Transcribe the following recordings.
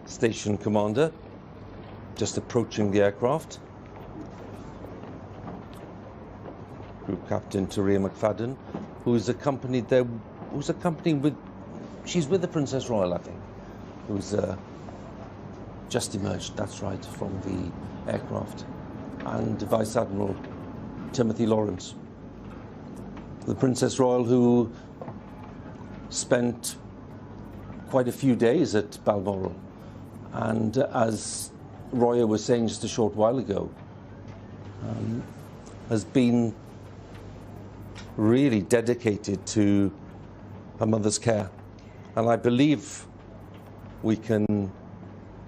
Station Commander, just approaching the aircraft. Group Captain Taria McFadden, who's accompanied with, she's with the Princess Royal, I think, who's just emerged, that's right, from the aircraft, and Vice Admiral Timothy Lawrence. The Princess Royal, who spent quite a few days at Balmoral, and as Roya was saying just a short while ago, has been really dedicated to her mother's care. And I believe we can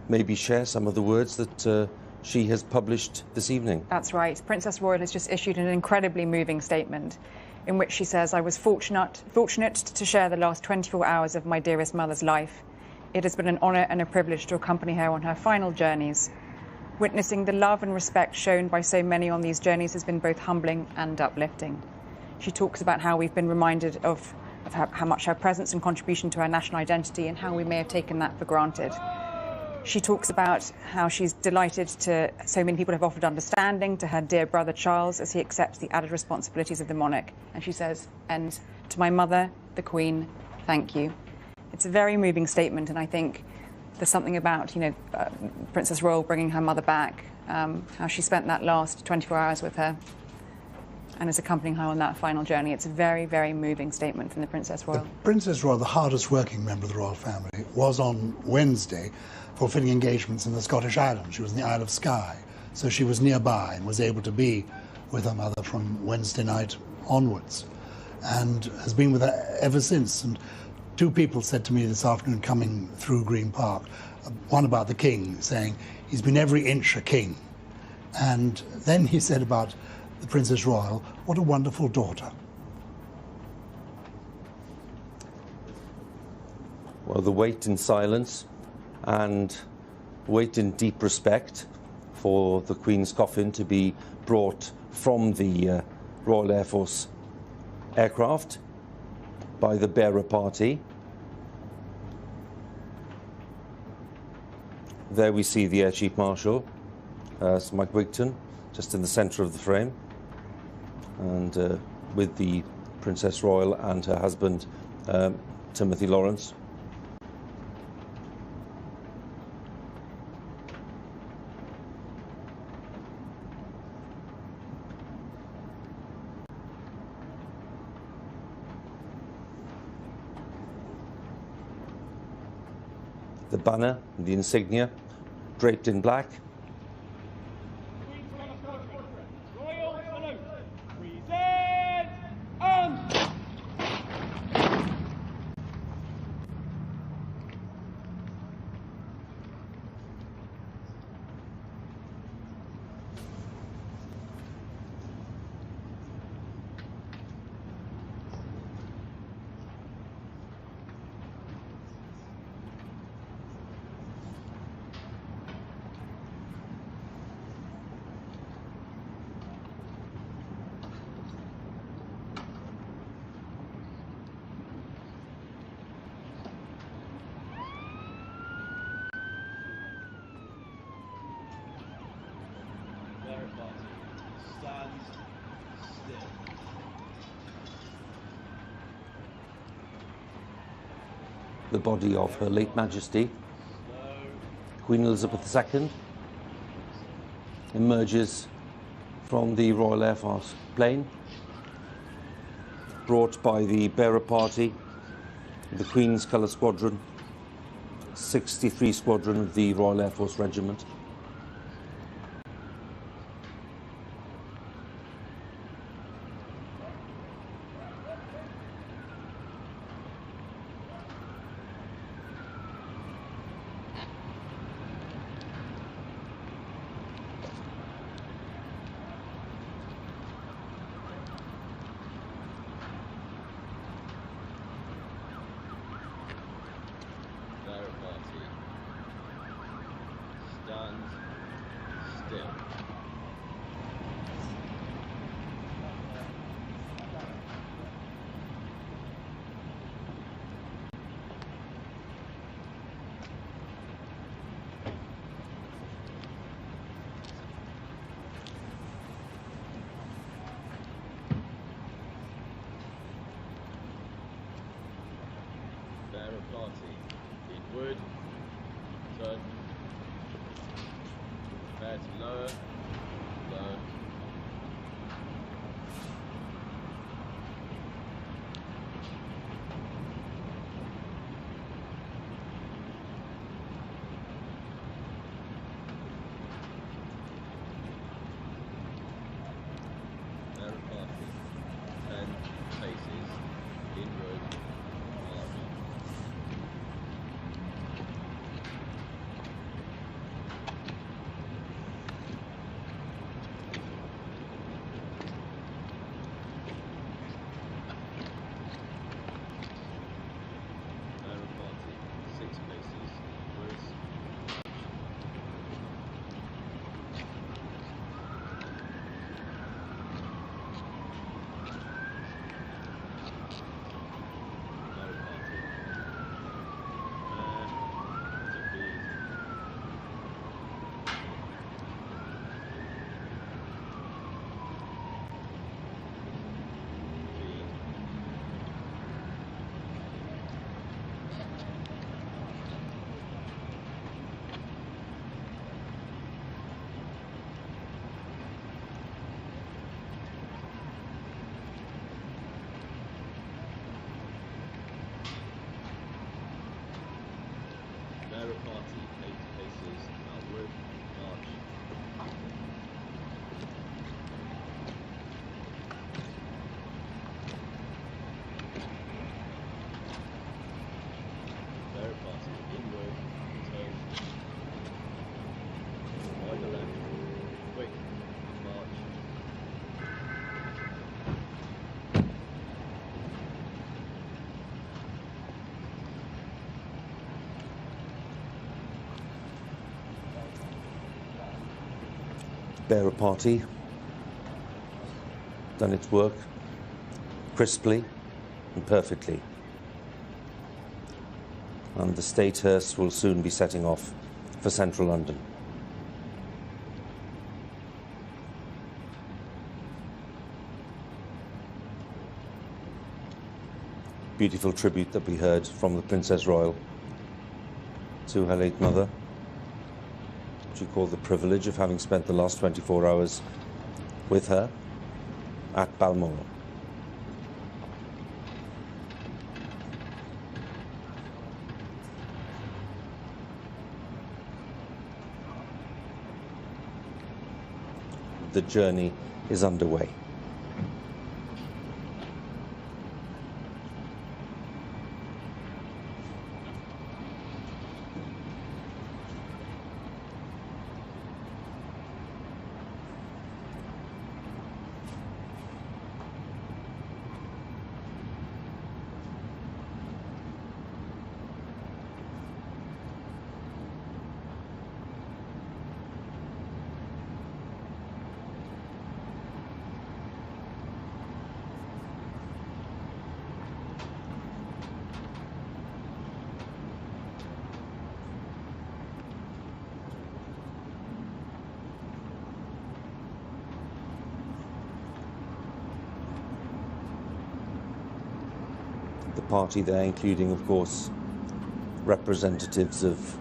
maybe share some of the words that she has published this evening. That's right. Princess Royal has just issued an incredibly moving statement in which she says, "I was fortunate to share the last 24 hours of my dearest mother's life. It has been an honour and a privilege to accompany her on her final journeys. Witnessing the love and respect shown by so many on these journeys has been both humbling and uplifting." She talks about how we've been reminded of how much her presence and contribution to our national identity and how we may have taken that for granted. She talks about how she's delighted to so many people have offered understanding to her dear brother Charles as he accepts the added responsibilities of the monarch. And she says, "And to my mother, the Queen, thank you." It's a very moving statement, and I think there's something about, Princess Royal bringing her mother back, how she spent that last 24 hours with her and is accompanying her on that final journey. It's a very, very moving statement from the Princess Royal. The Princess Royal, the hardest working member of the royal family, was on Wednesday fulfilling engagements in the Scottish Islands. She was in the Isle of Skye, so she was nearby and was able to be with her mother from Wednesday night onwards, and has been with her ever since. And two people said to me this afternoon coming through Green Park, one about the King, saying he's been every inch a king. And then he said about the Princess Royal, what a wonderful daughter. Well, the wait in silence and wait in deep respect for the Queen's coffin to be brought from the Royal Air Force aircraft by the bearer party. There we see the Air Chief Marshal, Sir Mike Wigton, just in the centre of the frame, and with the Princess Royal and her husband, Timothy Lawrence. The banner, the insignia, draped in black. The body of Her late Majesty, Queen Elizabeth II, emerges from the Royal Air Force plane, brought by the bearer party, the Queen's Colour Squadron, 63 Squadron of the Royal Air Force Regiment. wood, turn, prepare to lower, lower. Now parking, 10 paces, inward, march. Now party, 6 paces, inwards. Now party. To feed. Feed. Now party, 8 paces, outward, march. Now party, inward, turn. Wide the left, quick, march. Bearer party, done its work crisply and perfectly. And the state hearse will soon be setting off for central London. Beautiful tribute that we heard from the Princess Royal to her late mother. She called the privilege of having spent the last 24 hours with her at Balmoral. The journey is underway. The party there, including, of course, representatives of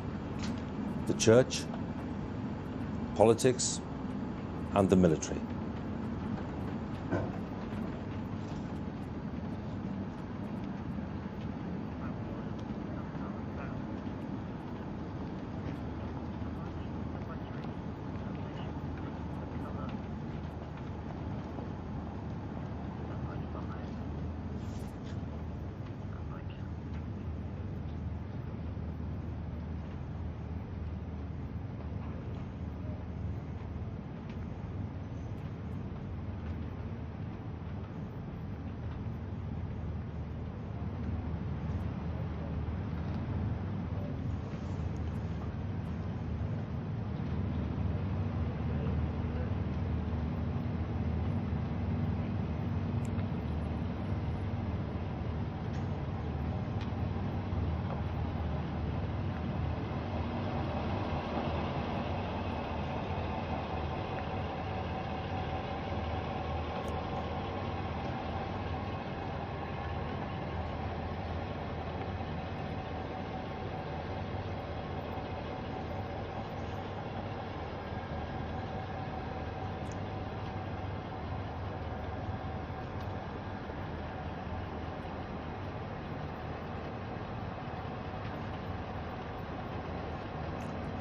the church, politics, and the military.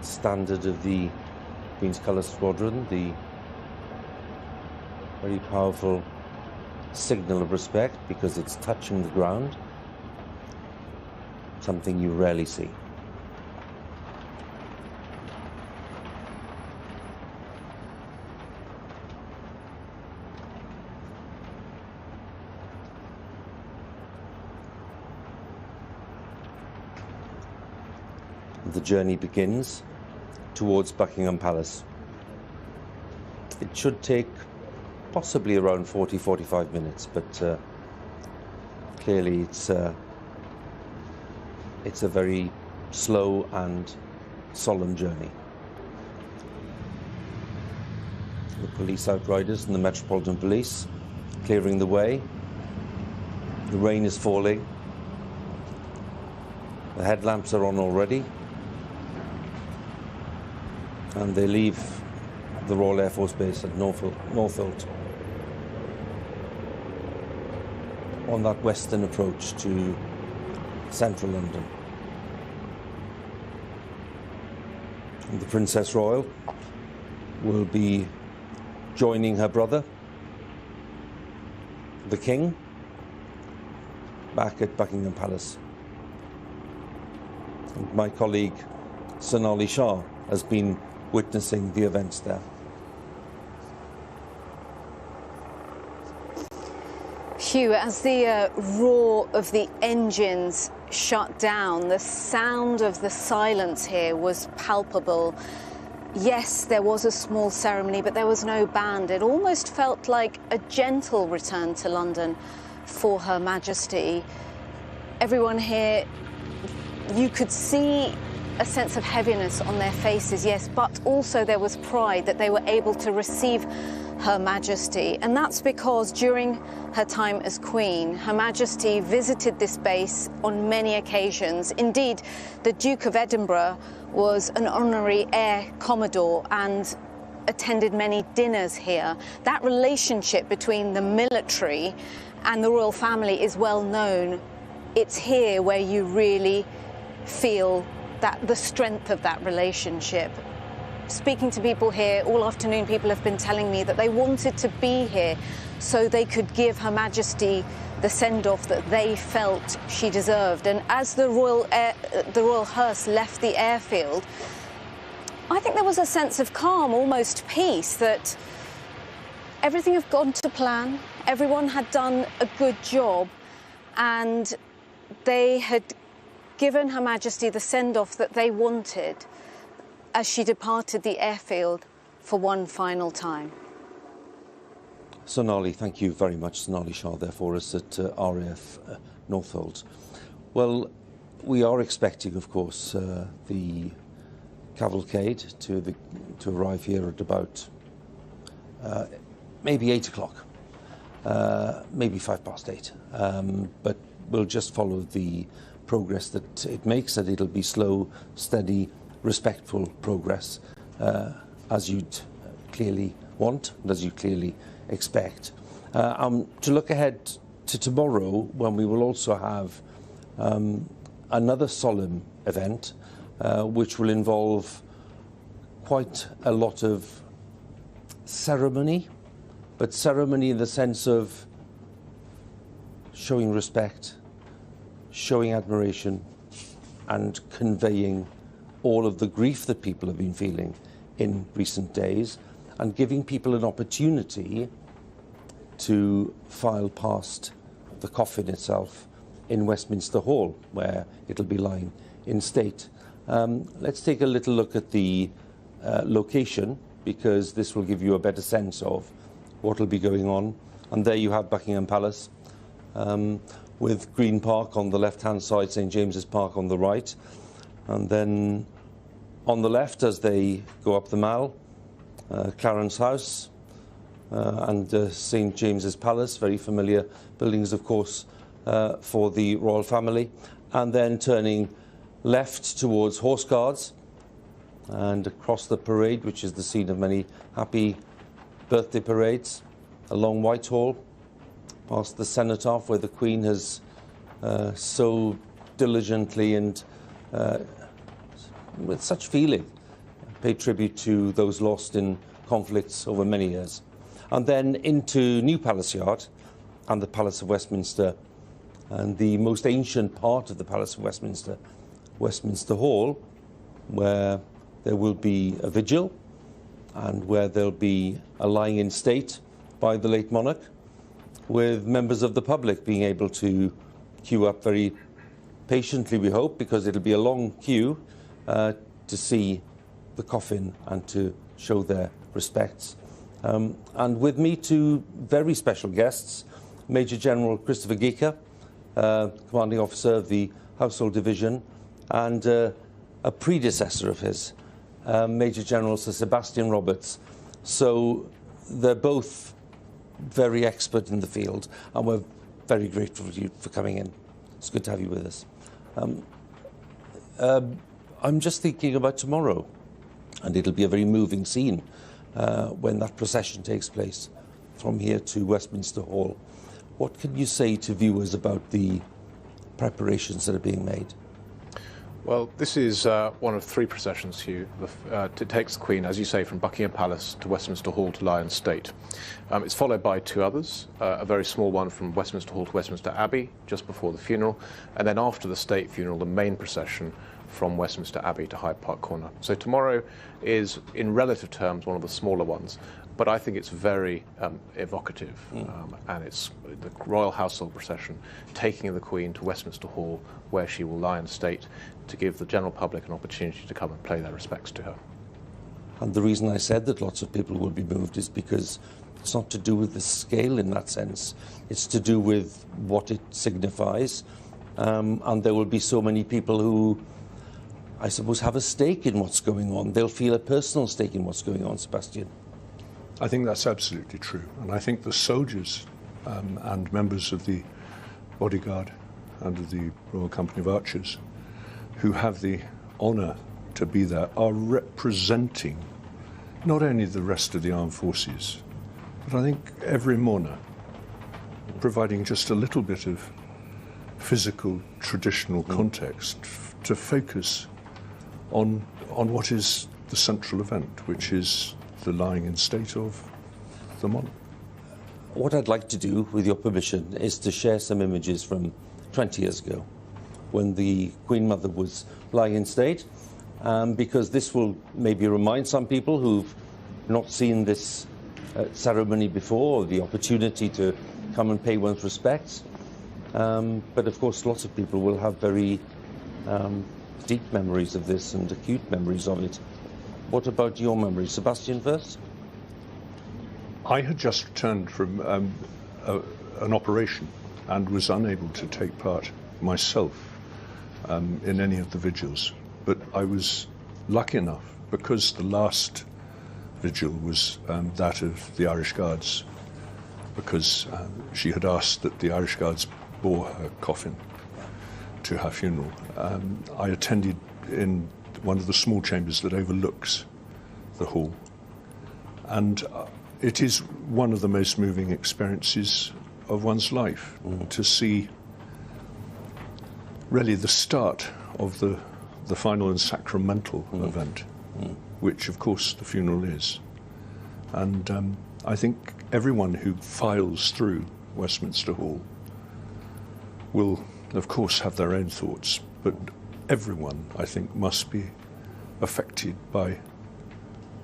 standard of the Queen's Colour Squadron, the very powerful signal of respect because it's touching the ground, something you rarely see. The journey begins towards Buckingham Palace. It should take possibly around 40-45 minutes, but clearly it's a very slow and solemn journey. The police outriders and the Metropolitan Police clearing the way. The rain is falling. The headlamps are on already. And they leave the Royal Air Force Base at Northolt on that western approach to central London. And the Princess Royal will be joining her brother, the King, back at Buckingham Palace. And my colleague, Sonali Shah, has been witnessing the events there. Hugh, as the roar of the engines shut down, the sound of the silence here was palpable. Yes, there was a small ceremony, but there was no band. It almost felt like a gentle return to London for Her Majesty. Everyone here, you could see a sense of heaviness on their faces, yes, but also there was pride that they were able to receive Her Majesty. And that's because during her time as Queen, Her Majesty visited this base on many occasions. Indeed, the Duke of Edinburgh was an honorary Air Commodore and attended many dinners here. That relationship between the military and the royal family is well known. It's here where you really feel that the strength of that relationship. Speaking to people here all afternoon, people have been telling me that they wanted to be here so they could give Her Majesty the send-off that they felt she deserved. And as the royal hearse left the airfield, I think there was a sense of calm, almost peace, that everything had gone to plan, everyone had done a good job, and they had given Her Majesty the send-off that they wanted as she departed the airfield for one final time. Sonali, thank you very much. Sonali Shah there for us at RAF Northolt. Well, we are expecting, of course, the cavalcade to arrive here at about maybe 8 o'clock, maybe 8:05. But we'll just follow the progress that it makes, that it'll be slow, steady, respectful progress, as you'd clearly want and as you clearly expect. To look ahead to tomorrow, when we will also have another solemn event, which will involve quite a lot of ceremony, but ceremony in the sense of showing respect, showing admiration, and conveying all of the grief that people have been feeling in recent days, and giving people an opportunity to file past the coffin itself in Westminster Hall, where it'll be lying in state. Let's take a little look at the location, because this will give you a better sense of what will be going on. And there you have Buckingham Palace, with Green Park on the left-hand side, St James's Park on the right. And then on the left, as they go up the Mall, Clarence House and St James's Palace, very familiar buildings, of course, for the royal family. And then turning left towards Horse Guards and across the parade, which is the scene of many happy birthday parades, along Whitehall, past the Cenotaph, where the Queen has so diligently and with such feeling pay tribute to those lost in conflicts over many years. And then into New Palace Yard and the Palace of Westminster, and the most ancient part of the Palace of Westminster, Westminster Hall, where there will be a vigil and where there'll be a lying in state by the late monarch, with members of the public being able to queue up very patiently, we hope, because it'll be a long queue to see the coffin and to show their respects. And with me, two very special guests, Major General Christopher Geeker, Commanding Officer of the Household Division, and a predecessor of his, Major General Sir Sebastian Roberts. So they're both very expert in the field, and we're very grateful to you for coming in. It's good to have you with us. I'm just thinking about tomorrow, and it'll be a very moving scene when that procession takes place from here to Westminster Hall. What can you say to viewers about the preparations that are being made? Well, this is one of three processions, Hugh. It takes the Queen, as you say, from Buckingham Palace to Westminster Hall to lie in state. It's followed by two others, a very small one from Westminster Hall to Westminster Abbey, just before the funeral, and then after the state funeral, the main procession from Westminster Abbey to Hyde Park Corner. So tomorrow is, in relative terms, one of the smaller ones, but I think it's very evocative, and it's the royal household procession taking the Queen to Westminster Hall, where she will lie in state, to give the general public an opportunity to come and pay their respects to her. And the reason I said that lots of people will be moved is because it's not to do with the scale in that sense. It's to do with what it signifies. And there will be so many people who, I suppose, have a stake in what's going on. They'll feel a personal stake in what's going on, Sebastian. I think that's absolutely true. And I think the soldiers and members of the bodyguard and of the Royal Company of Archers who have the honour to be there are representing not only the rest of the armed forces, but I think every monarch, providing just a little bit of physical, traditional context to focus on what is the central event, which is the lying in state of the monarch. What I'd like to do, with your permission, is to share some images from 20 years ago, when the Queen Mother was lying in state, because this will maybe remind some people who've not seen this ceremony before, or the opportunity to come and pay one's respects. But of course, lots of people will have very deep memories of this and acute memories of it. What about your memories? Sebastian first? I had just returned from an operation and was unable to take part myself in any of the vigils. But I was lucky enough, because the last vigil was that of the Irish Guards, because she had asked that the Irish Guards bore her coffin to her funeral. I attended in one of the small chambers that overlooks the hall. And it is one of the most moving experiences of one's life, to see really the start of the final and sacramental event, which of course the funeral is. And I think everyone who files through Westminster Hall will of course have their own thoughts, but everyone, I think, must be affected by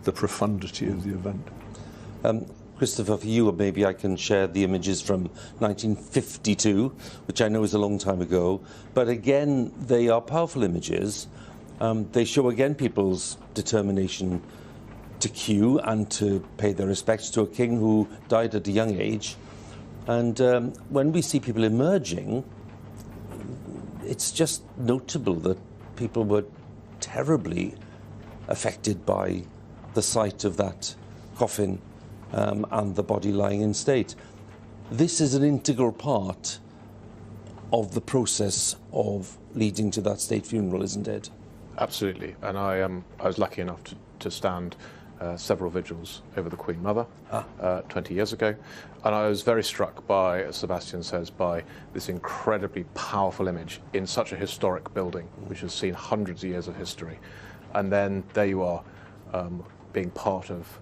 the profundity of the event. Christopher, for you, maybe I can share the images from 1952, which I know is a long time ago, but again, they are powerful images. They show again people's determination to queue and to pay their respects to a king who died at a young age. And when we see people emerging, it's just notable that people were terribly affected by the sight of that coffin and the body lying in state. This is an integral part of the process of leading to that state funeral, isn't it? Absolutely, and I was lucky enough to stand several vigils over the Queen Mother 20 years ago, and I was very struck by, as Sebastian says, by this incredibly powerful image in such a historic building, which has seen hundreds of years of history. And then there you are, being part of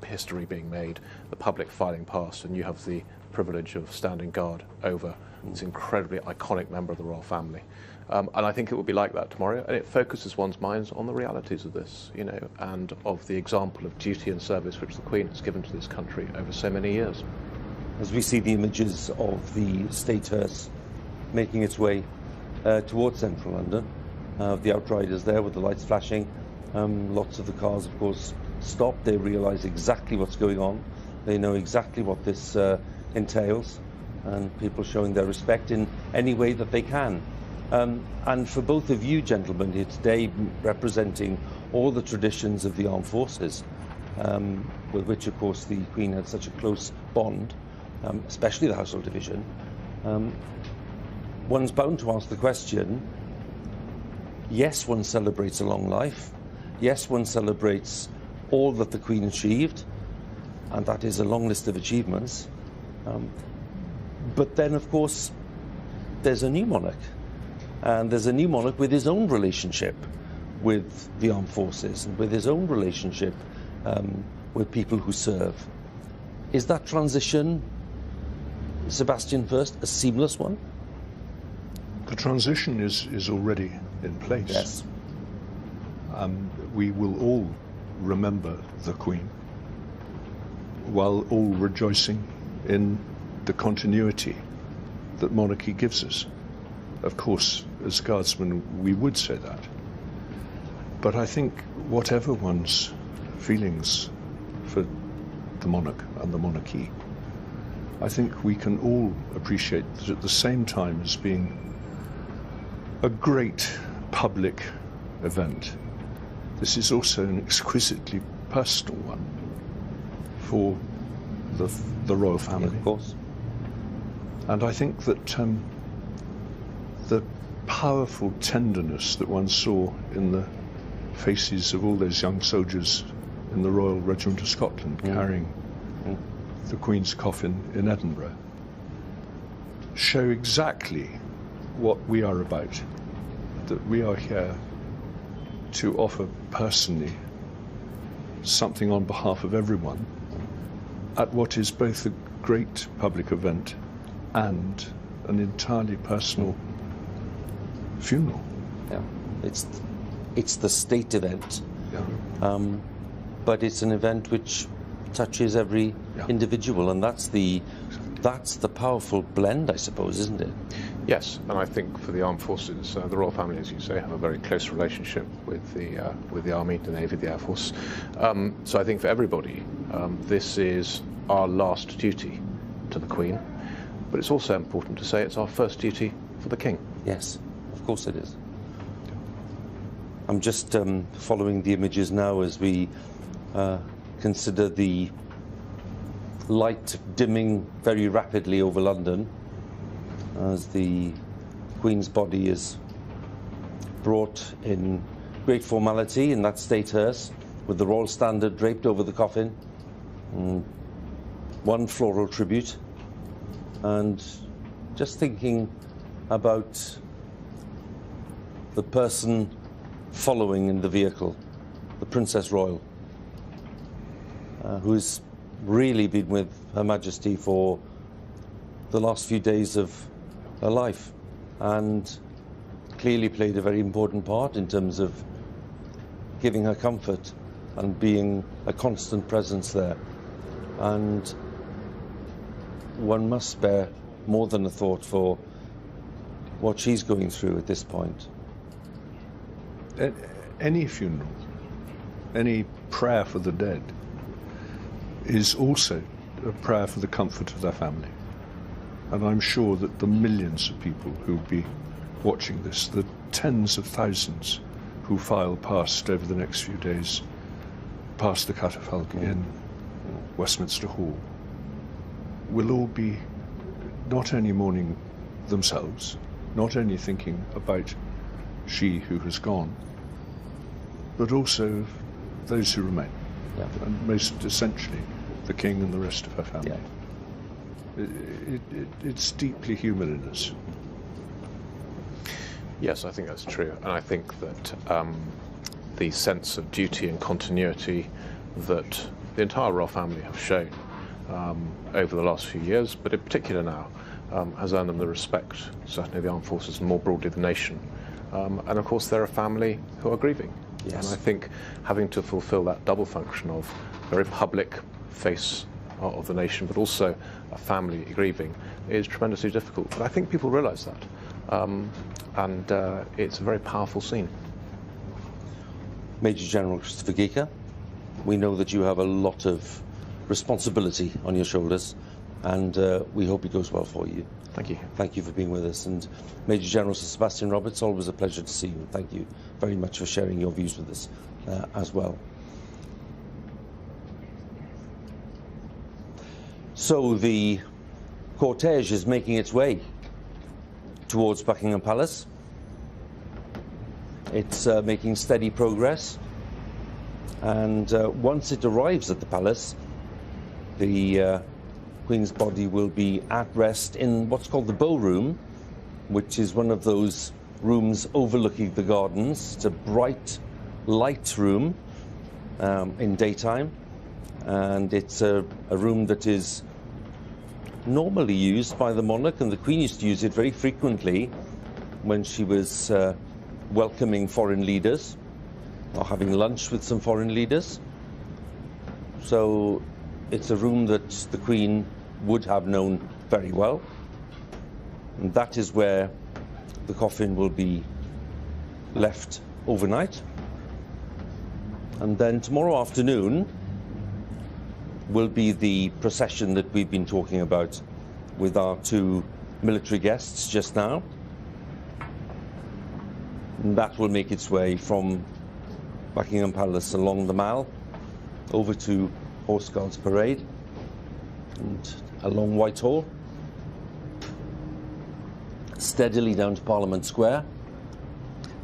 history being made, the public filing past, and you have the privilege of standing guard over this incredibly iconic member of the royal family. And I think it will be like that tomorrow, and it focuses one's minds on the realities of this, you know, and of the example of duty and service which the Queen has given to this country over so many years. As we see the images of the state hearse making its way towards central London, the outriders there with the lights flashing, lots of the cars, of course, stop. They realise exactly what's going on. They know exactly what this entails, and people showing their respect in any way that they can. And for both of you gentlemen here today, representing all the traditions of the armed forces, with which, of course, the Queen had such a close bond, especially the Household Division, one's bound to ask the question, yes, one celebrates a long life, yes, one celebrates all that the Queen achieved, and that is a long list of achievements, but then, of course, there's a new monarch. And there's a new monarch with his own relationship with the armed forces and with his own relationship with people who serve. Is that transition, Sebastian, first, a seamless one? The transition is already in place. Yes. We will all remember the Queen while all rejoicing in the continuity that monarchy gives us. Of course, as guardsmen, we would say that. But I think whatever one's feelings for the monarch and the monarchy, I think we can all appreciate that at the same time as being a great public event, this is also an exquisitely personal one for the royal family. Yeah, of course. And I think that the powerful tenderness that one saw in the faces of all those young soldiers in the Royal Regiment of Scotland carrying the Queen's coffin in Edinburgh show exactly what we are about, that we are here to offer personally something on behalf of everyone at what is both a great public event and an entirely personal funeral. Yeah, it's the state event, Yeah. but it's an event which touches every individual, and that's the powerful blend, I suppose, isn't it? Yes, and I think for the armed forces, the royal family, as you say, have a very close relationship with the Army, the Navy, the Air Force. So I think for everybody, this is our last duty to the Queen, but it's also important to say it's our first duty for the King. Yes, of course it is. I'm just following the images now as we consider the light dimming very rapidly over London as the Queen's body is brought in great formality in that state hearse with the royal standard draped over the coffin, one floral tribute, and just thinking about the person following in the vehicle, the Princess Royal, who's really been with Her Majesty for the last few days of her life and clearly played a very important part in terms of giving her comfort and being a constant presence there. And one must spare more than a thought for what she's going through at this point. Any funeral, any prayer for the dead is also a prayer for the comfort of their family. And I'm sure that the millions of people who'll be watching this, the tens of thousands who file past over the next few days, past the catafalque in Westminster Hall, will all be not only mourning themselves, not only thinking about she who has gone, but also those who remain, and most essentially the King and the rest of her family. It's deeply human in us. Yes, I think that's true, and I think that the sense of duty and continuity that the entire royal family have shown over the last few years, but in particular now, has earned them the respect, certainly of the armed forces and more broadly the nation. And of course they're a family who are grieving. Yes. And I think having to fulfil that double function of very public face of the nation, but also a family grieving, is tremendously difficult. But I think people realise that. And it's a very powerful scene. Major General Christopher Geeker, we know that you have a lot of responsibility on your shoulders, and we hope it goes well for you. Thank you. Thank you for being with us. And Major General Sir Sebastian Roberts, always a pleasure to see you. Thank you very much for sharing your views with us as well. So the cortège is making its way towards Buckingham Palace. It's making steady progress. And once it arrives at the palace, the Queen's body will be at rest in what's called the Bow Room, which is one of those rooms overlooking the gardens. It's a bright, light room in daytime, and it's a room that is normally used by the monarch, and the Queen used to use it very frequently when she was welcoming foreign leaders or having lunch with some foreign leaders. So it's a room that the Queen would have known very well. And that is where the coffin will be left overnight. And then tomorrow afternoon will be the procession that we've been talking about with our two military guests just now. And that will make its way from Buckingham Palace along the Mall over to Horse Guards Parade and along Whitehall, steadily down to Parliament Square,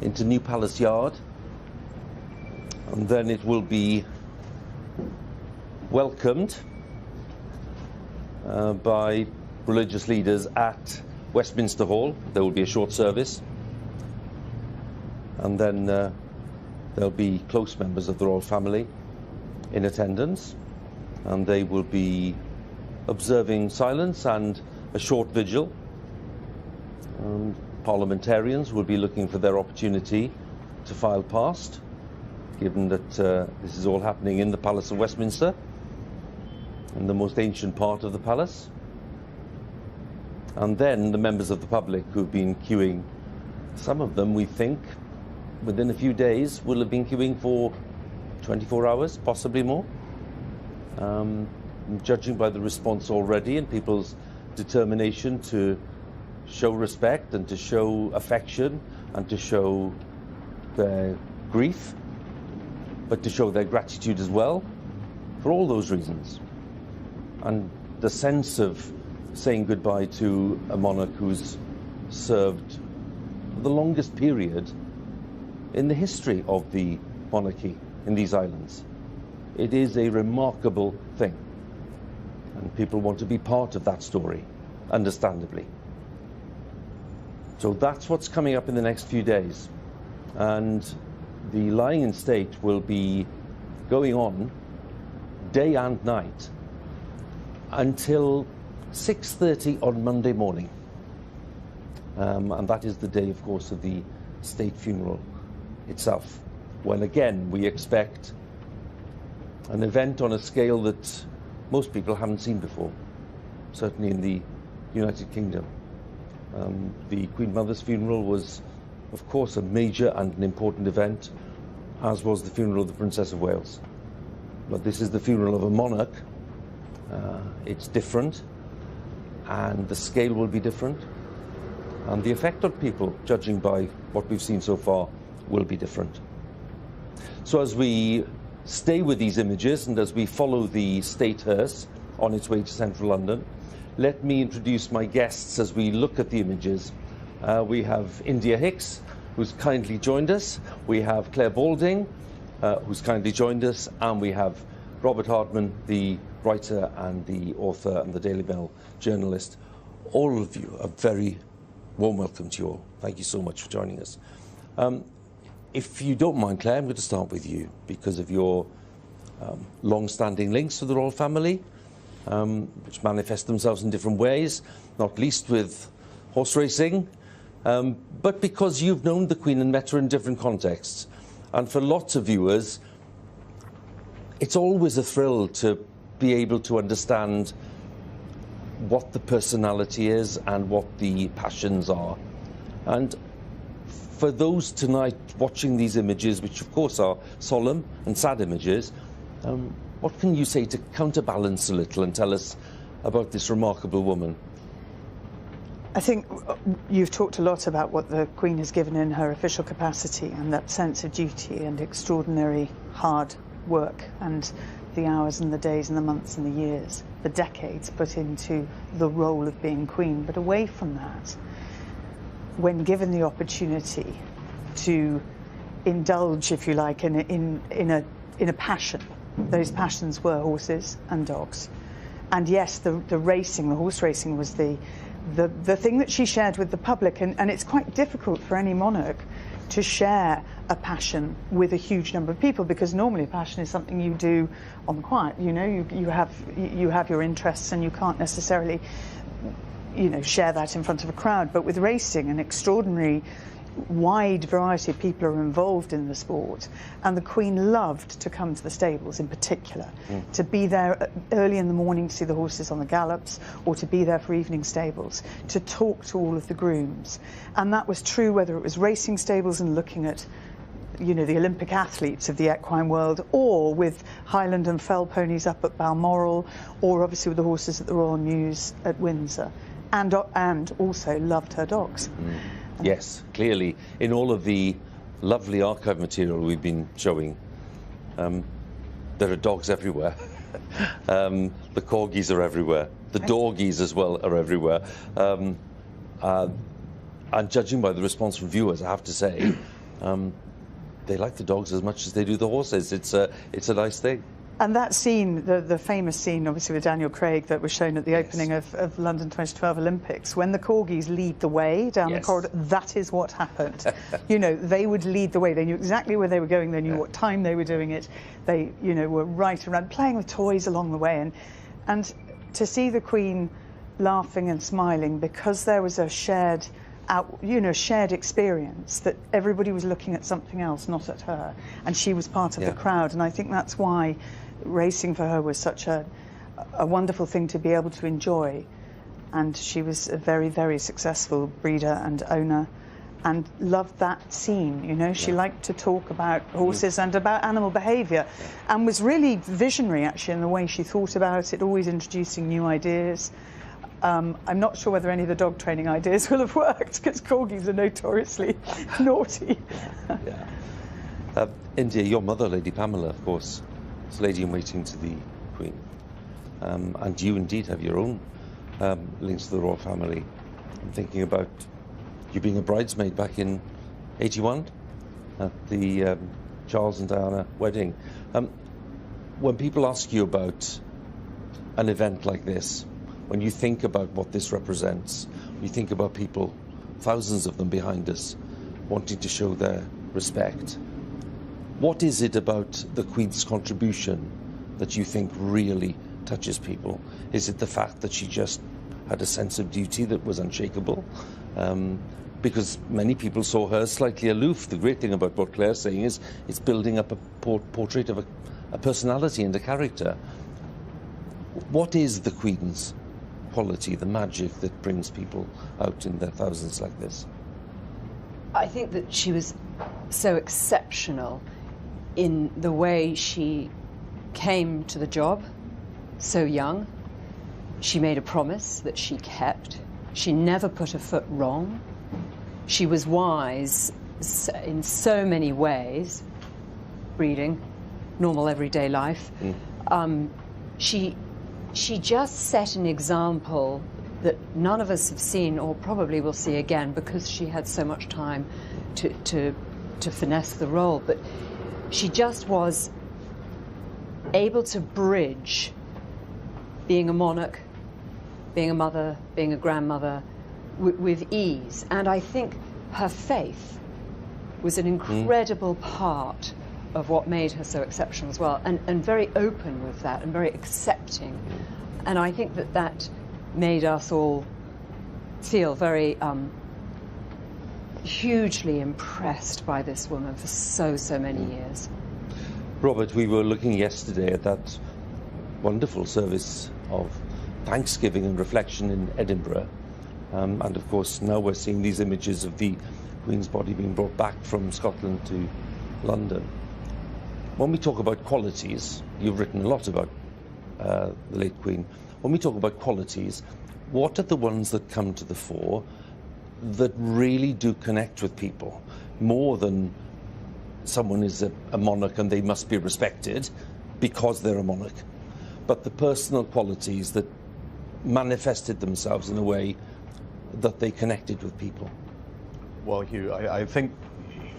into New Palace Yard, and then it will be welcomed by religious leaders at Westminster Hall. There will be a short service, and then there'll be close members of the royal family in attendance, and they will be observing silence and a short vigil. Parliamentarians will be looking for their opportunity to file past, given that this is all happening in the Palace of Westminster, in the most ancient part of the palace. And then the members of the public who've been queuing, some of them we think within a few days will have been queuing for 24 hours, possibly more. Judging by the response already and people's determination to show respect and to show affection and to show their grief, but to show their gratitude as well, for all those reasons. And the sense of saying goodbye to a monarch who's served the longest period in the history of the monarchy in these islands. It is a remarkable thing, and people want to be part of that story, understandably. So that's what's coming up in the next few days, and the lying in state will be going on day and night until 6:30 on Monday morning, and that is the day, of course, of the state funeral itself, when again we expect an event on a scale that most people haven't seen before, certainly in the United Kingdom. The Queen Mother's funeral was, of course, a major and an important event, as was the funeral of the Princess of Wales. But this is the funeral of a monarch. It's different, and the scale will be different, and the effect on people, judging by what we've seen so far, will be different. So as we stay with these images and as we follow the state hearse on its way to central London, let me introduce my guests as we look at the images. We have India Hicks, who's kindly joined us. We have Claire Balding, who's kindly joined us, and we have Robert Hardman, the writer and the author and the Daily Mail journalist. All of you, a very warm welcome to you all. Thank you so much for joining us. if you don't mind, Claire, I'm going to start with you because of your long-standing links to the royal family, which manifest themselves in different ways, not least with horse racing, but because you've known the Queen and met her in different contexts. And for lots of viewers, it's always a thrill to be able to understand what the personality is and what the passions are. And for those tonight watching these images, which of course are solemn and sad images, what can you say to counterbalance a little and tell us about this remarkable woman? I think you've talked a lot about what the Queen has given in her official capacity and that sense of duty and extraordinary hard work and the hours and the days and the months and the years, the decades put into the role of being Queen. But away from that, when given the opportunity to indulge, if you like, in a passion, those passions were horses and dogs. And yes, the racing, the horse racing was the thing that she shared with the public, and it's quite difficult for any monarch to share a passion with a huge number of people, because normally a passion is something you do on the quiet. You know, you have your interests and you can't necessarily, you know, share that in front of a crowd. But with racing, an extraordinary wide variety of people are involved in the sport, and the Queen loved to come to the stables in particular, to be there early in the morning to see the horses on the gallops, or to be there for evening stables, to talk to all of the grooms. And that was true whether it was racing stables and looking at, you know, the Olympic athletes of the equine world, or with Highland and Fell ponies up at Balmoral, or obviously with the horses at the Royal Mews at Windsor, and also loved her dogs. Yes, clearly, in all of the lovely archive material we've been showing, there are dogs everywhere. The corgis are everywhere. The dorgies as well are everywhere. And judging by the response from viewers, I have to say, they like the dogs as much as they do the horses. It's a nice thing. And that scene, the famous scene, obviously, with Daniel Craig that was shown at the opening of London 2012 Olympics, when the corgis lead the way down the corridor, that is what happened. You know, they would lead the way. They knew exactly where they were going. They knew what time they were doing it. They, you know, were right around, playing with toys along the way. And to see the Queen laughing and smiling because there was a shared experience, that everybody was looking at something else, not at her, and she was part of the crowd. And I think that's why racing for her was such a wonderful thing to be able to enjoy. And she was a very, very successful breeder and owner, and loved that scene. You know, she liked to talk about horses and about animal behaviour, and was really visionary actually in the way she thought about it, always introducing new ideas. I'm not sure whether any of the dog training ideas will have worked, because corgis are notoriously naughty. India, your mother, Lady Pamela, of course, is lady-in-waiting to the Queen. And you indeed have your own links to the royal family. I'm thinking about you being a bridesmaid back in '81 at the Charles and Diana wedding. When people ask you about an event like this, when you think about what this represents, you think about people, thousands of them behind us, wanting to show their respect. What is it about the Queen's contribution that you think really touches people? Is it the fact that she just had a sense of duty that was unshakable? Because many people saw her slightly aloof. The great thing about what Claire's saying is it's building up a portrait of a personality and a character. What is the Queen's quality, the magic that brings people out in their thousands like this? I think that she was so exceptional in the way she came to the job, so young. She made a promise that she kept. She never put a foot wrong. She was wise in so many ways, breeding, normal everyday life. She just set an example that none of us have seen, or probably will see again, because she had so much time to finesse the role. But she just was able to bridge being a monarch, being a mother, being a grandmother with ease. And I think her faith was an incredible part of what made her so exceptional as well, and very open with that and very accepting. And I think that that made us all feel very hugely impressed by this woman for so many years. Robert, we were looking yesterday at that wonderful service of thanksgiving and reflection in Edinburgh. And of course, now we're seeing these images of the Queen's body being brought back from Scotland to London. When we talk about qualities, you've written a lot about the late Queen. When we talk about qualities, what are the ones that come to the fore that really do connect with people more than someone is a monarch and they must be respected because they're a monarch, but the personal qualities that manifested themselves in a way that they connected with people? Well, Hugh, I think,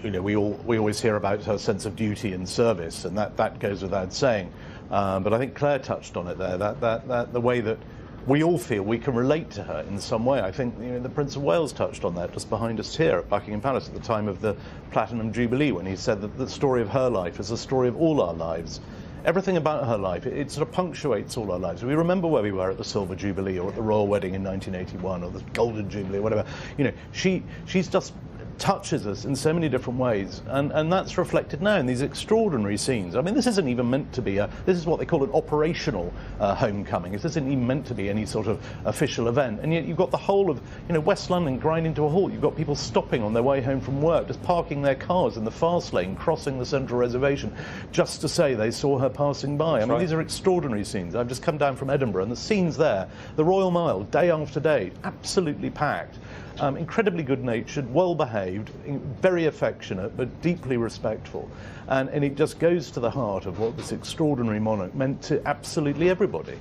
you know, we always hear about her sense of duty and service, and that goes without saying. But I think Claire touched on it there, that the way that we all feel we can relate to her in some way. I think, you know, the Prince of Wales touched on that just behind us here at Buckingham Palace at the time of the Platinum Jubilee, when he said that the story of her life is the story of all our lives. Everything about her life, it sort of punctuates all our lives. We remember where we were at the Silver Jubilee or at the Royal Wedding in 1981 or the Golden Jubilee or whatever. You know, she's just touches us in so many different ways, and that's reflected now in these extraordinary scenes. I mean, this isn't even meant to be this is what they call an operational homecoming. This isn't even meant to be any sort of official event, and yet you've got the whole of, you know, West London grinding to a halt. You've got people stopping on their way home from work, just parking their cars in the fast lane, crossing the central reservation, just to say they saw her passing by. I mean, these are extraordinary scenes. I've just come down from Edinburgh, and the scenes there, the Royal Mile, day after day, absolutely packed. Incredibly good-natured, well-behaved, very affectionate, but deeply respectful. And it just goes to the heart of what this extraordinary monarch meant to absolutely everybody.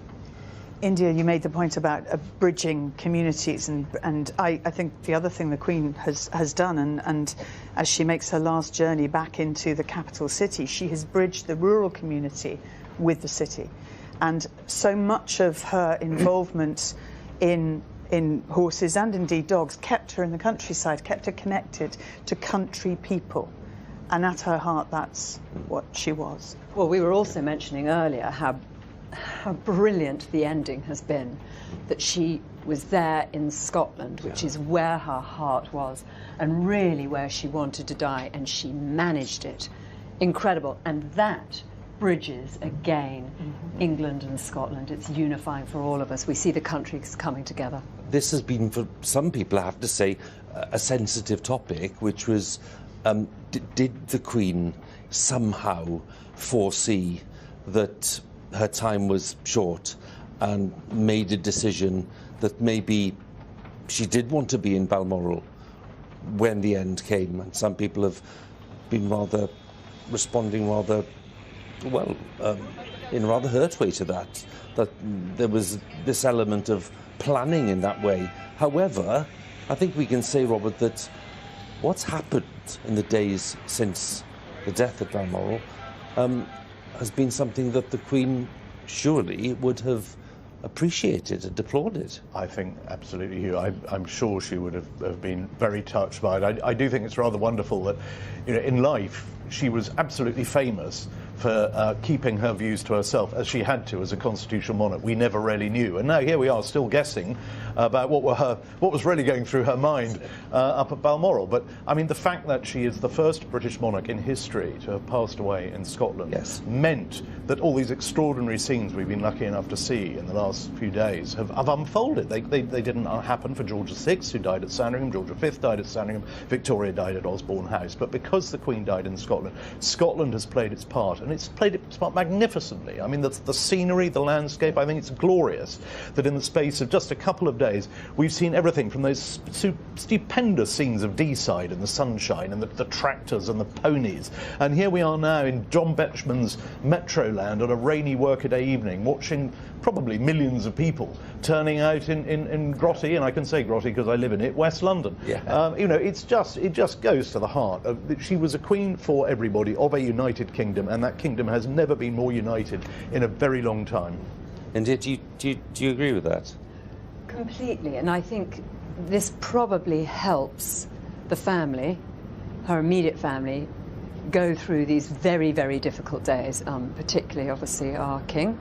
India, you made the point about bridging communities, and I think the other thing the Queen has done, and as she makes her last journey back into the capital city, she has bridged the rural community with the city. And so much of her involvement in horses and indeed dogs kept her in the countryside, kept her connected to country people. And at her heart, that's what she was. Well, we were also mentioning earlier how brilliant the ending has been, that she was there in Scotland, which is where her heart was and really where she wanted to die, and she managed it. Incredible. And that bridges again England and Scotland. It's unifying for all of us. We see the countries coming together. This has been, for some people, I have to say, a sensitive topic, which was, did the Queen somehow foresee that her time was short and made a decision that maybe she did want to be in Balmoral when the end came? And some people have been responding rather well, in a rather hurt way to that there was this element of planning in that way. However, I think we can say, Robert, that what's happened in the days since the death at Balmoral has been something that the Queen surely would have appreciated and applauded. I think absolutely, Hugh. I'm sure she would have been very touched by it. I do think it's rather wonderful that, you know, in life she was absolutely famous for keeping her views to herself, as she had to as a constitutional monarch. We never really knew, and now here we are still guessing about what was really going through her mind up at Balmoral. But I mean, the fact that she is the first British monarch in history to have passed away in Scotland meant that all these extraordinary scenes we've been lucky enough to see in the last few days have unfolded. They didn't happen for George VI, who died at Sandringham. George V died at Sandringham. Victoria died at Osborne House. But because the Queen died in Scotland, Scotland has played its part, and it's played its part magnificently. I mean, the scenery, the landscape, I think it's glorious that in the space of just a couple of days we've seen everything from those stupendous scenes of Deeside and the sunshine and the tractors and the ponies, and here we are now in John Betjeman's Metroland on a rainy workaday evening, watching probably millions of people turning out in Grotty, and I can say Grotty because I live in it, West London. You know, it just goes to the heart of she was a queen for everybody of a united kingdom, and that kingdom has never been more united in a very long time. And do you agree with that? Completely, and I think this probably helps the family her immediate family go through these very, very difficult days, particularly, obviously, our king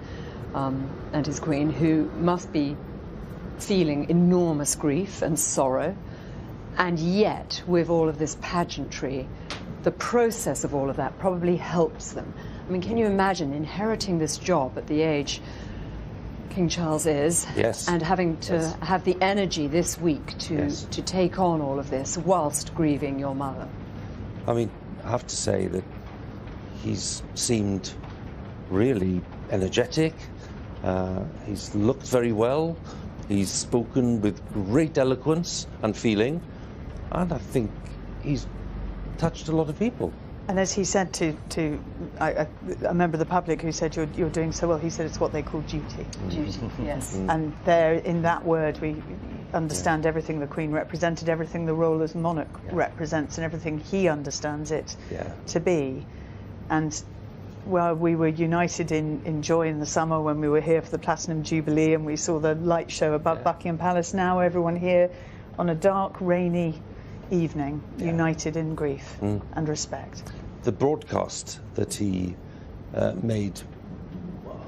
and his queen, who must be feeling enormous grief and sorrow. And yet, with all of this pageantry, the process of all of that probably helps them. I mean, can you imagine inheriting this job at the age King Charles is, yes, and having to yes, have the energy this week to, yes, to take on all of this whilst grieving your mother? I mean, I have to say that he's seemed really energetic. He's looked very well. He's spoken with great eloquence and feeling, and I think he's touched a lot of people. And as he said to a member of the public who said, you're doing so well, he said it's what they call duty. Duty, yes. And there, in that word, we understand everything the Queen represented, everything the role as monarch represents, and everything he understands it to be. And well, we were united in joy in the summer when we were here for the Platinum Jubilee and we saw the light show above Buckingham Palace. Now everyone here on a dark, rainy evening, united in grief and respect. The broadcast that he made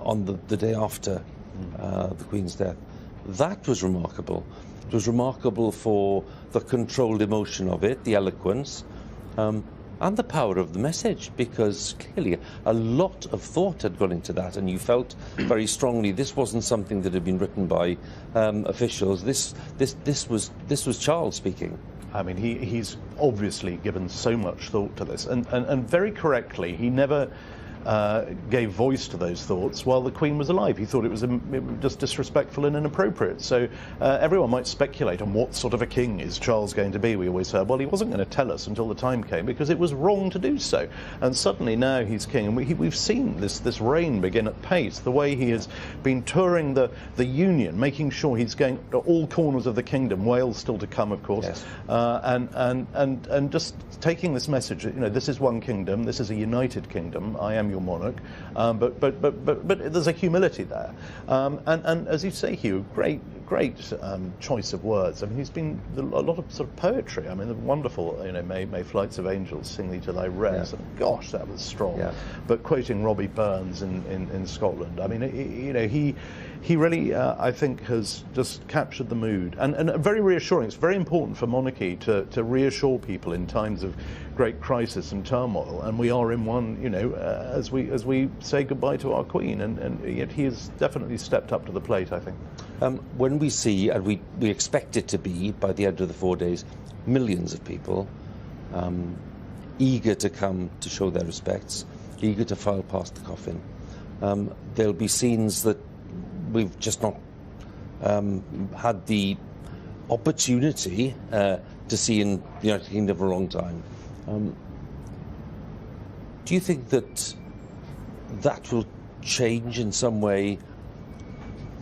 on the day after the Queen's death, that was remarkable. It was remarkable for the controlled emotion of it, the eloquence, and the power of the message, because clearly a lot of thought had gone into that, and you felt very strongly this wasn't something that had been written by officials. This was Charles speaking. I mean, he's obviously given so much thought to this, and very correctly, he never gave voice to those thoughts while the Queen was alive. He thought it was just disrespectful and inappropriate. So everyone might speculate on what sort of a king is Charles going to be. We always heard, well, he wasn't going to tell us until the time came because it was wrong to do so. And suddenly now he's king, and we've seen this reign begin at pace. The way he has been touring the Union, making sure he's going to all corners of the kingdom. Wales still to come, of course, yes. And just taking this message. You know, this is one kingdom. This is a united kingdom. I am your monarch, but there's a humility there, and as you say, Hugh, great choice of words. I mean, he's been a lot of sort of poetry. I mean, the wonderful, you know, may flights of angels sing thee to thy rest. And gosh, that was strong. Yeah. But quoting Robbie Burns in Scotland, I mean, you know, he really, I think, has just captured the mood, and very reassuring. It's very important for monarchy to reassure people in times of great crisis and turmoil, and we are in one, you know, as we say goodbye to our Queen, and yet he has definitely stepped up to the plate, I think. When we see, and we expect it to be, by the end of the 4 days, millions of people eager to come to show their respects, eager to file past the coffin, there'll be scenes that we've just not had the opportunity to see in the United Kingdom for a long time. Do you think that will change in some way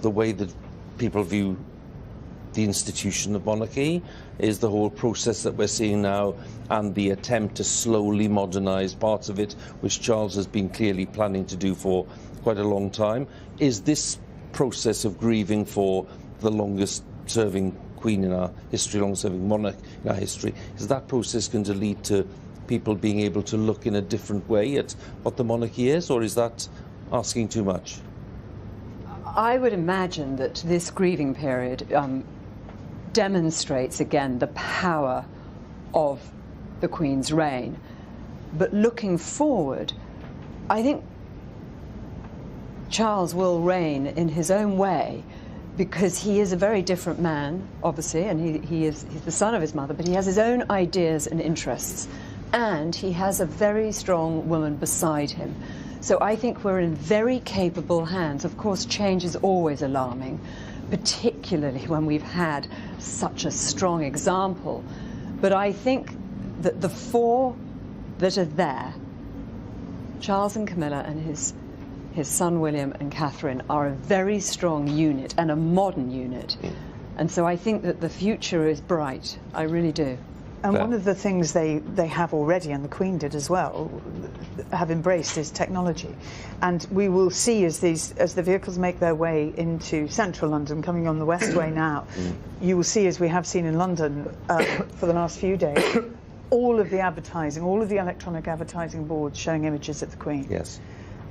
the way that people view the institution of monarchy? Is the whole process that we're seeing now and the attempt to slowly modernise parts of it, which Charles has been clearly planning to do for quite a long time, is this process of grieving for the longest serving Queen in our history, long-serving monarch in our history, is that process going to lead to people being able to look in a different way at what the monarchy is, or is that asking too much? I would imagine that this grieving period demonstrates again the power of the Queen's reign. But looking forward, I think Charles will reign in his own way, because he is a very different man, obviously, and he's the son of his mother, but he has his own ideas and interests, and he has a very strong woman beside him. So I think we're in very capable hands. Of course, change is always alarming, particularly when we've had such a strong example. But I think that the four that are there, Charles and Camilla and his son William and Catherine, are a very strong unit and a modern unit. And so I think that the future is bright. I really do. And one of the things they have already, and the Queen did as well, have embraced is technology. And we will see as the vehicles make their way into central London, coming on the Westway now, you will see, as we have seen in London for the last few days, all of the advertising, all of the electronic advertising boards showing images of the Queen. Yes.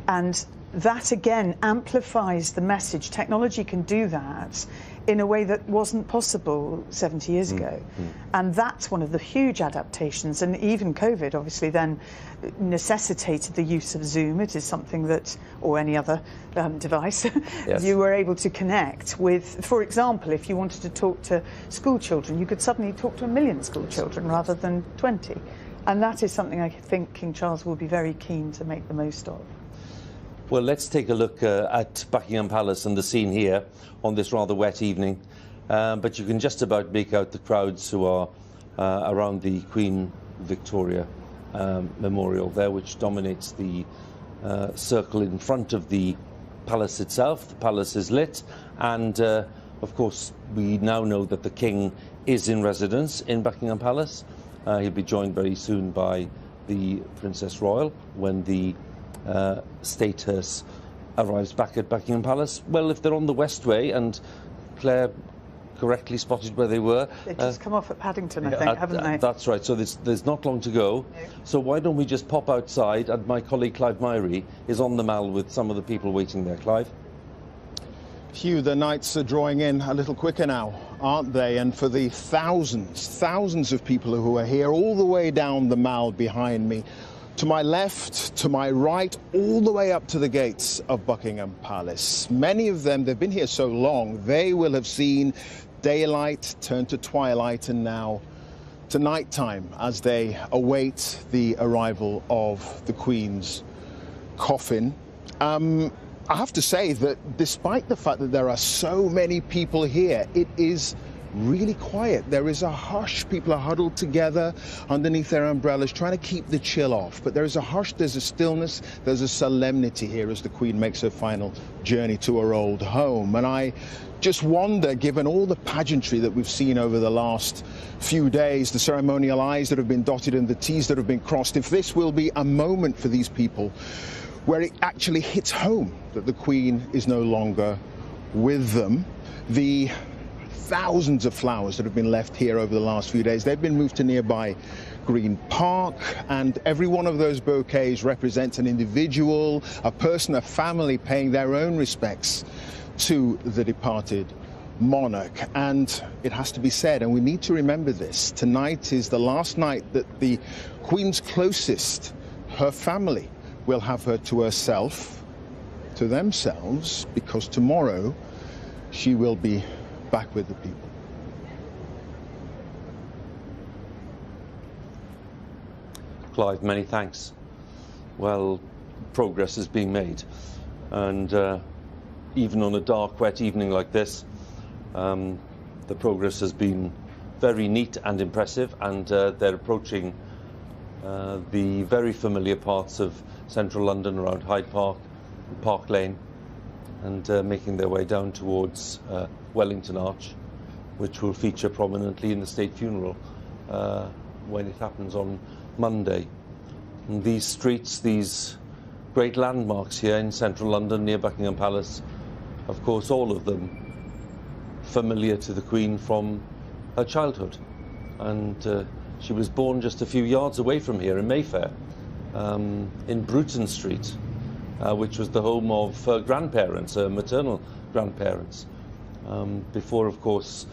And that again amplifies the message. Technology can do that in a way that wasn't possible 70 years ago. And that's one of the huge adaptations. And even COVID obviously then necessitated the use of Zoom. It is something that, or any other device, yes. you were able to connect with. For example, if you wanted to talk to school children, you could suddenly talk to 1 million school children rather than 20. And that is something I think King Charles will be very keen to make the most of. Well, let's take a look at Buckingham Palace and the scene here on this rather wet evening. But you can just about make out the crowds who are around the Queen Victoria Memorial there, which dominates the circle in front of the palace itself. The palace is lit, and of course we now know that the King is in residence in Buckingham Palace. He'll be joined very soon by the Princess Royal when the state hearse arrives back at Buckingham Palace. Well, if they're on the Westway, and Claire correctly spotted where they were. They've just come off at Paddington, I think, haven't they? That's right, so there's not long to go. No. So why don't we just pop outside, and my colleague Clive Myrie is on the Mall with some of the people waiting there. Clive? Hugh, the nights are drawing in a little quicker now, aren't they? And for the thousands of people who are here all the way down the Mall behind me, to my left, to my right, all the way up to the gates of Buckingham Palace. Many of them, they've been here so long, they will have seen daylight turn to twilight and now to nighttime as they await the arrival of the Queen's coffin. I have to say that despite the fact that there are so many people here, it is really quiet. There is a hush. People are huddled together underneath their umbrellas, trying to keep the chill off. But there is a hush, there's a stillness, there's a solemnity here as the Queen makes her final journey to her old home. And I just wonder, given all the pageantry that we've seen over the last few days, the ceremonial I's that have been dotted and the T's that have been crossed, if this will be a moment for these people where it actually hits home that the Queen is no longer with them. The thousands of flowers that have been left here over the last few days, they've been moved to nearby Green Park, and every one of those bouquets represents an individual, a person, a family paying their own respects to the departed monarch. And it has to be said, and we need to remember this, tonight is the last night that the Queen's closest, her family, will have her to herself, to themselves, because tomorrow she will be back with the people. Clive, many thanks. Well, progress is being made, and even on a dark, wet evening like this, the progress has been very neat and impressive, and they're approaching the very familiar parts of central London around Hyde Park, Park Lane, and making their way down towards Wellington Arch, which will feature prominently in the state funeral when it happens on Monday. And these streets, these great landmarks here in central London near Buckingham Palace, of course all of them familiar to the Queen from her childhood. And she was born just a few yards away from here in Mayfair, in Bruton Street, which was the home of her grandparents, her maternal grandparents. Before, of course,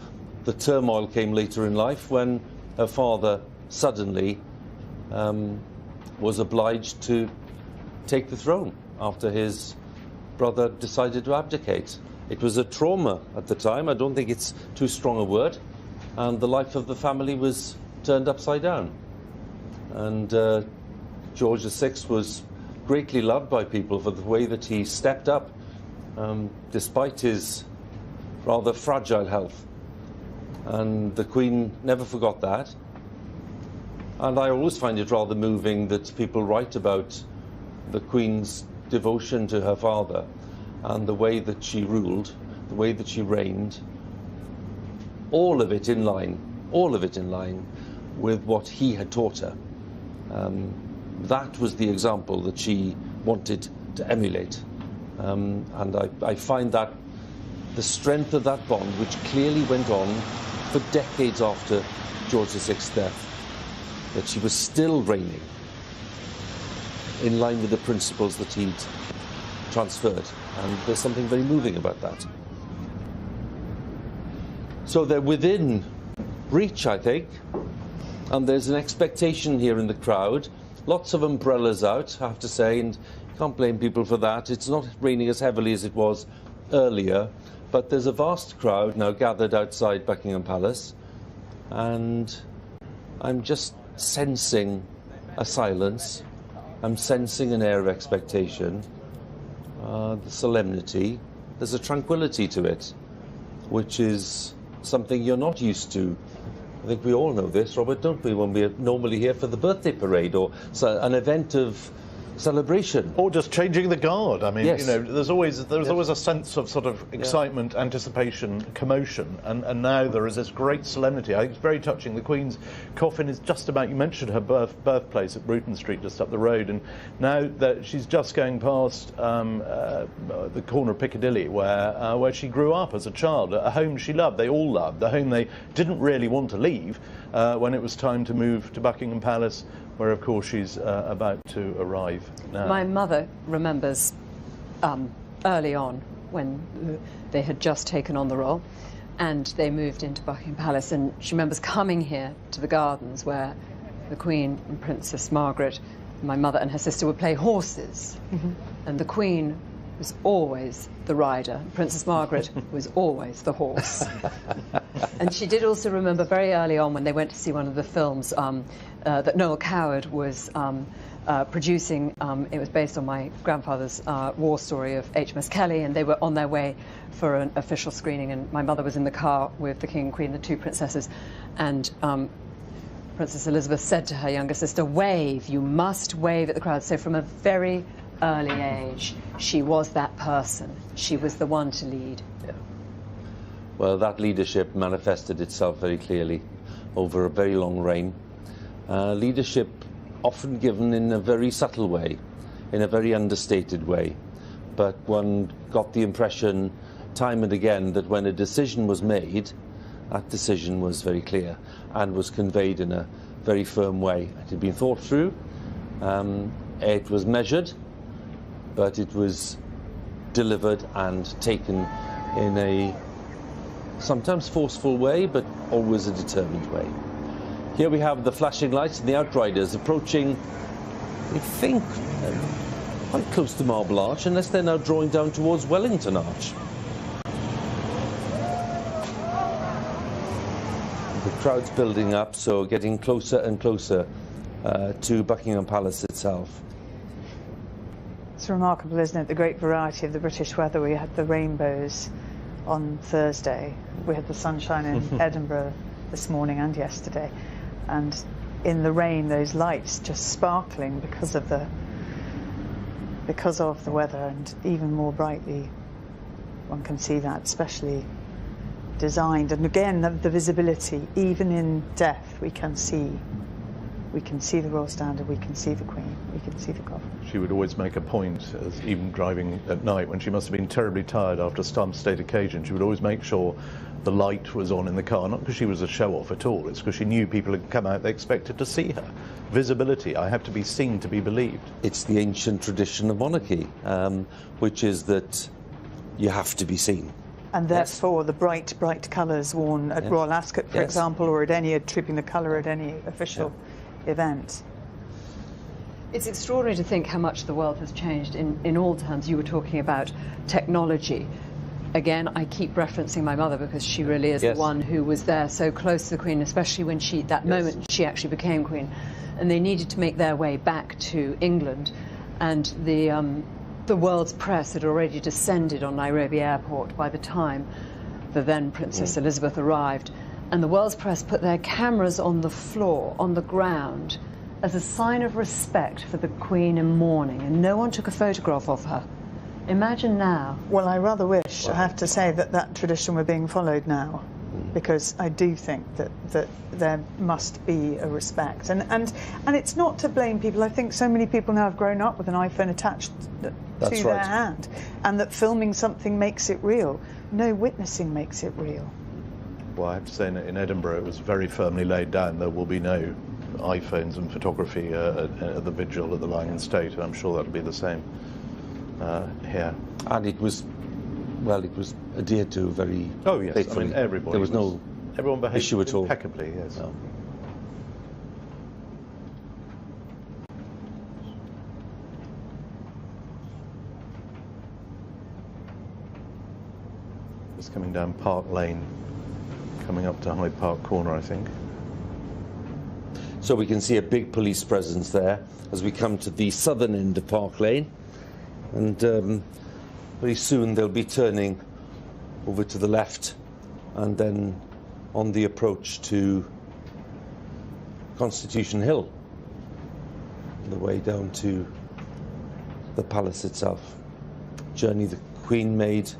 the turmoil came later in life when her father suddenly was obliged to take the throne after his brother decided to abdicate. It was a trauma at the time. I don't think it's too strong a word. And the life of the family was turned upside down. And George VI was greatly loved by people for the way that he stepped up, despite his rather fragile health. And the Queen never forgot that. And I always find it rather moving that people write about the Queen's devotion to her father and the way that she ruled, the way that she reigned, all of it in line with what he had taught her. That was the example that she wanted to emulate. And I find that the strength of that bond, which clearly went on for decades after George VI's death, that she was still reigning in line with the principles that he'd transferred. And there's something very moving about that. So they're within reach, I think, and there's an expectation here in the crowd. Lots of umbrellas out, I have to say, and you can't blame people for that. It's not raining as heavily as it was earlier, but there's a vast crowd now gathered outside Buckingham Palace, and I'm just sensing a silence. I'm sensing an air of expectation, the solemnity. There's a tranquility to it, which is something you're not used to. I think we all know this, Robert, don't we, when we're normally here for the birthday parade or an event of celebration. Or just changing the guard. I mean, yes. you know, there's always a sense of sort of excitement, anticipation, commotion, and now there is this great solemnity. I think it's very touching. The Queen's coffin is just about, you mentioned her birthplace at Bruton Street, just up the road, and now that she's just going past the corner of Piccadilly, where she grew up as a child, a home she loved, they all loved, the home they didn't really want to leave when it was time to move to Buckingham Palace, where, of course, she's about to arrive now. My mother remembers early on when they had just taken on the role and they moved into Buckingham Palace, and she remembers coming here to the gardens where the Queen and Princess Margaret, my mother and her sister, would play horses. Mm-hmm. And the Queen was always the rider. Princess Margaret was always the horse. And she did also remember very early on when they went to see one of the films that Noel Coward was producing. It was based on my grandfather's war story of HMS Kelly, and they were on their way for an official screening, and my mother was in the car with the King and Queen, the two princesses, and Princess Elizabeth said to her younger sister, "Wave, you must wave at the crowd." So from a very early age, she was that person. She was the one to lead. Yeah. Well, that leadership manifested itself very clearly over a very long reign. Leadership often given in a very subtle way, in a very understated way. But one got the impression time and again that when a decision was made, that decision was very clear and was conveyed in a very firm way. It had been thought through, it was measured, but it was delivered and taken in a sometimes forceful way, but always a determined way. Here we have the flashing lights and the outriders approaching, I think, quite close to Marble Arch, unless they're now drawing down towards Wellington Arch. The crowd's building up, so getting closer and closer to Buckingham Palace itself. It's remarkable, isn't it, the great variety of the British weather. We had the rainbows on Thursday. We had the sunshine in Edinburgh this morning and yesterday. And in the rain, those lights just sparkling because of the weather, and even more brightly one can see that, specially designed. And again, the visibility, even in death, we can see the Royal Standard, we can see the Queen, we can see the coffin. She would always make a point, as even driving at night, when she must have been terribly tired after some state occasion, she would always make sure the light was on in the car, not because she was a show-off at all, it's because she knew people had come out, they expected to see her. Visibility, I have to be seen to be believed. It's the ancient tradition of monarchy, which is that you have to be seen. And therefore, the bright colours worn at Royal Ascot, for example, or at any Trooping the Colour at any official event. It's extraordinary to think how much the world has changed in all terms. You were talking about technology. Again, I keep referencing my mother because she really is the one who was there so close to the Queen, especially when moment she actually became Queen. And they needed to make their way back to England, and the world's press had already descended on Nairobi Airport by the time the then Princess Elizabeth arrived. And the world's press put their cameras on the floor, on the ground, as a sign of respect for the Queen in mourning, and no one took a photograph of her. Imagine now. Well, I rather wish, I have to say, that tradition were being followed now, because I do think that there must be a respect. And it's not to blame people. I think so many people now have grown up with an iPhone attached to their hand, and that filming something makes it real. No, witnessing makes it real. Well, I have to say, in Edinburgh, it was very firmly laid down. There will be no iPhones and photography at the vigil at the Lying in State, and I'm sure that'll be the same here. And it was, well, it was adhered to very faithfully. I mean, everybody there was no everyone behaved issue at all. Impeccably, yes. No. Just coming down Park Lane, coming up to Hyde Park Corner, I think. So we can see a big police presence there as we come to the southern end of Park Lane, and very soon they'll be turning over to the left and then on the approach to Constitution Hill, on the way down to the palace itself. Journey the Queen made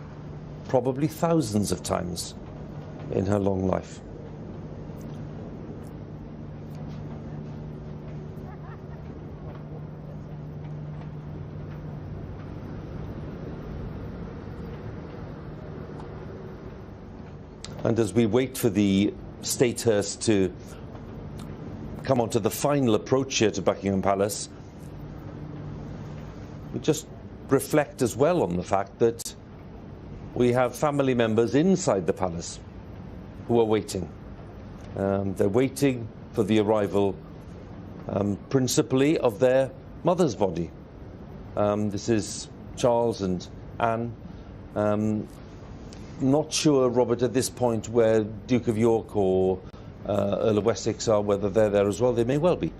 probably thousands of times in her long life. And as we wait for the state hearse to come onto the final approach here to Buckingham Palace, we just reflect as well on the fact that we have family members inside the palace who are waiting. They're waiting for the arrival principally of their mother's body. This is Charles and Anne. Not sure, Robert, at this point where Duke of York or Earl of Wessex are, whether they're there as well. They may well be.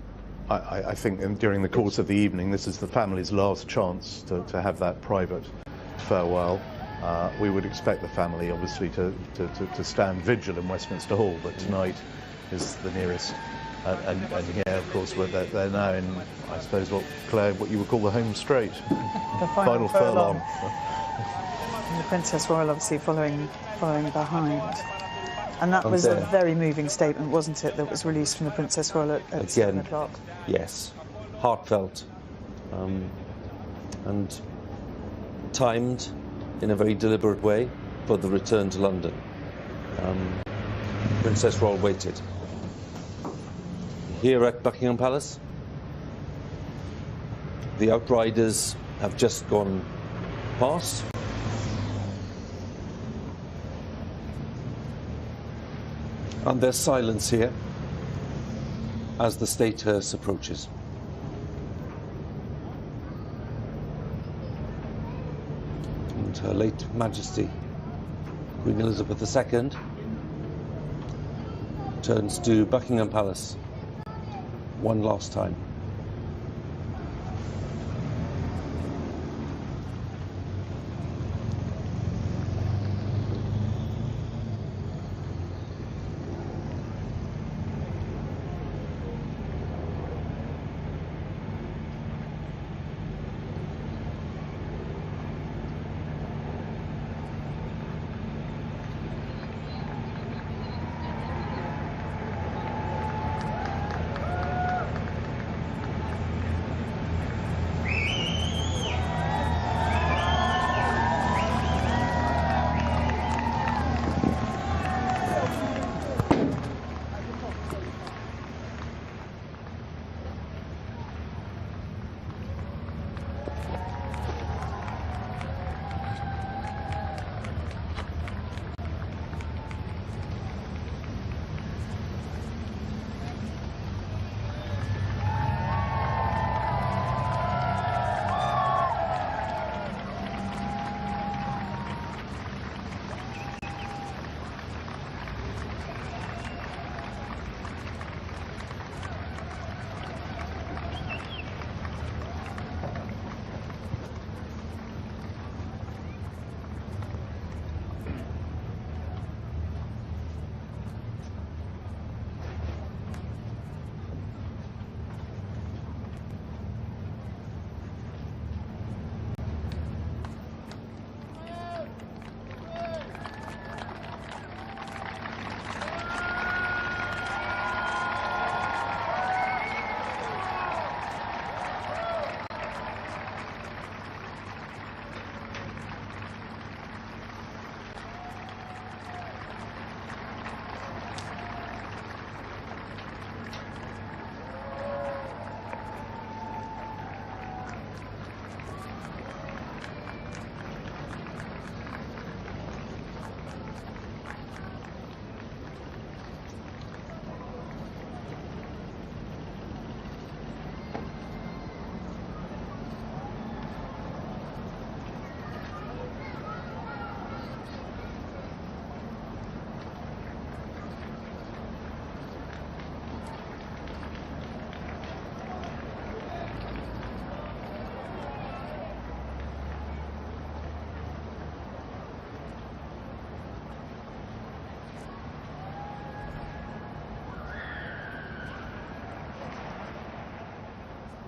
I think during the course of the evening, this is the family's last chance to have that private farewell. We would expect the family, obviously, to stand vigil in Westminster Hall, but tonight is the nearest. And here, of course, they're now in, I suppose, what you would call the home straight. The final furlong. And the Princess Royal obviously following behind. And that was a very moving statement, wasn't it, that was released from the Princess Royal at 7 o'clock? Yes, heartfelt and timed in a very deliberate way for the return to London. Princess Royal waited. Here at Buckingham Palace, the outriders have just gone past. And there's silence here as the state hearse approaches. And Her late Majesty, Queen Elizabeth II, turns to Buckingham Palace one last time.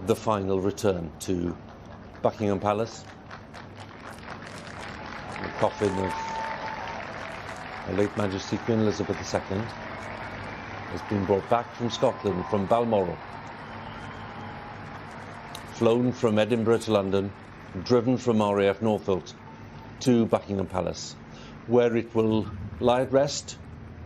the final return to Buckingham Palace. The coffin of Her late Majesty Queen Elizabeth II has been brought back from Scotland, from Balmoral, flown from Edinburgh to London, driven from RAF Norfolk to Buckingham Palace, where it will lie at rest